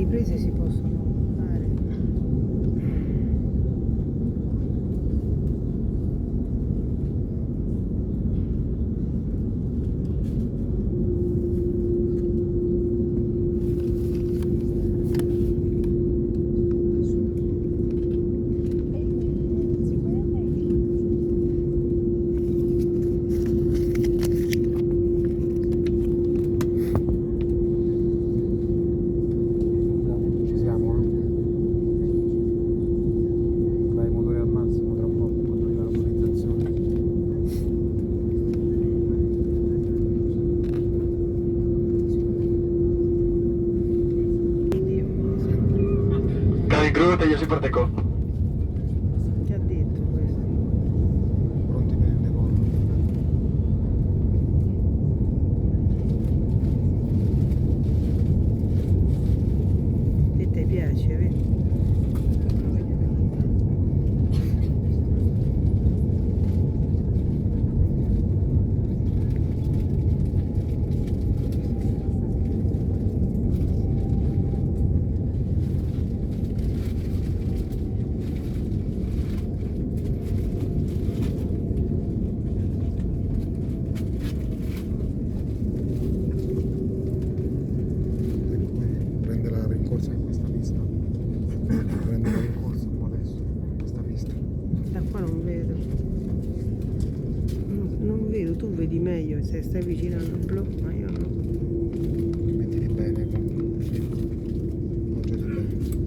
riprese si possono fare. Ci siamo, eh? Dai motore al massimo tra un po' quando arriva la motorizzazione. Coming group, io si parte con. Ti ha detto questo? Pronti per il decollo. E ti piace, vedi? Prende la rincorsa in questa pista. Prende la rincorsa adesso in questa pista. Da qua non vedo. Non vedo, tu vedi meglio se stai vicino al blu, ma io no. Mettiti bene con appoggiati bene.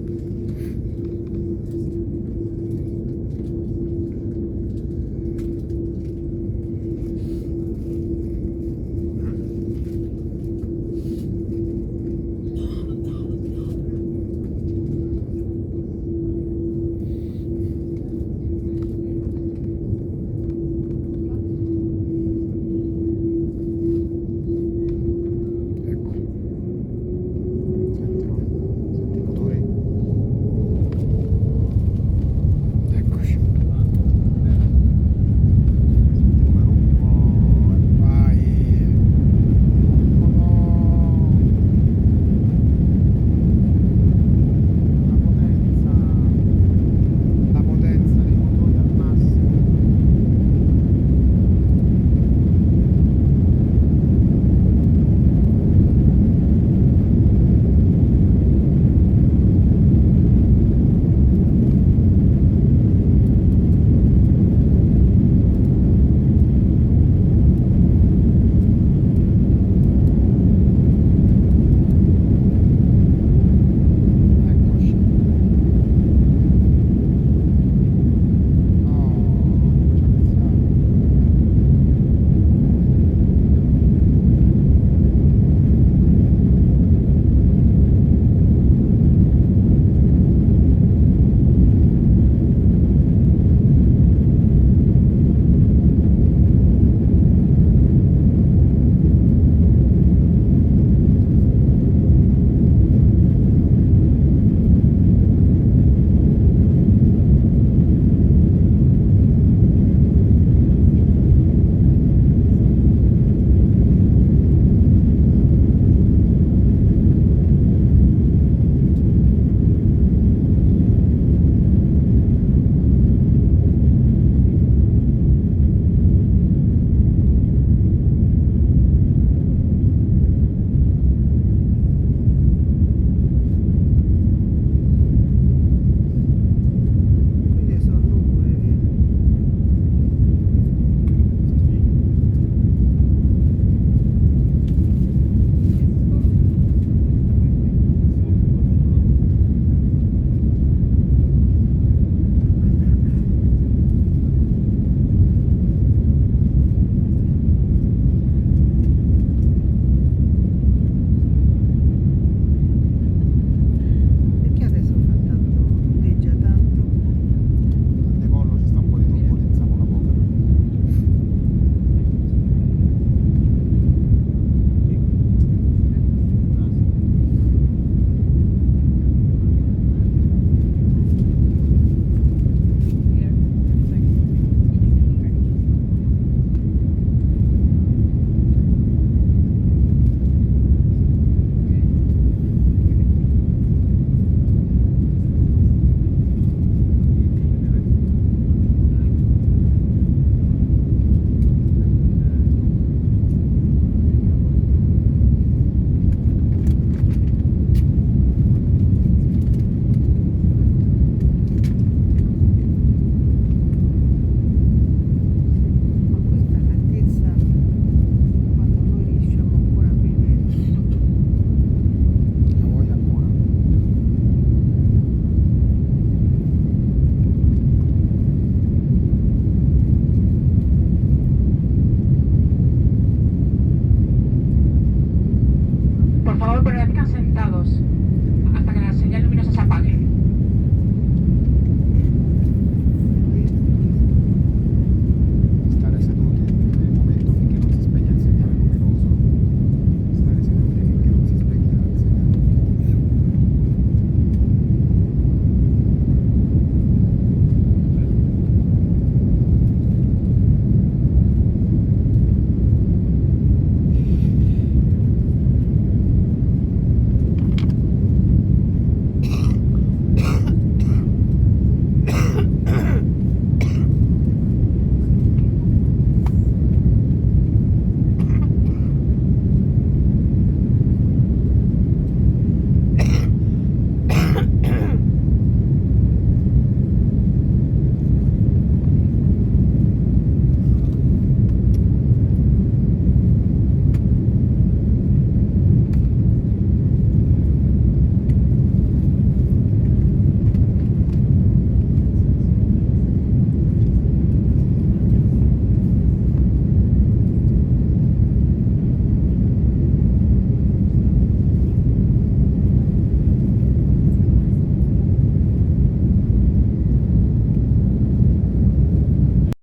Rosso.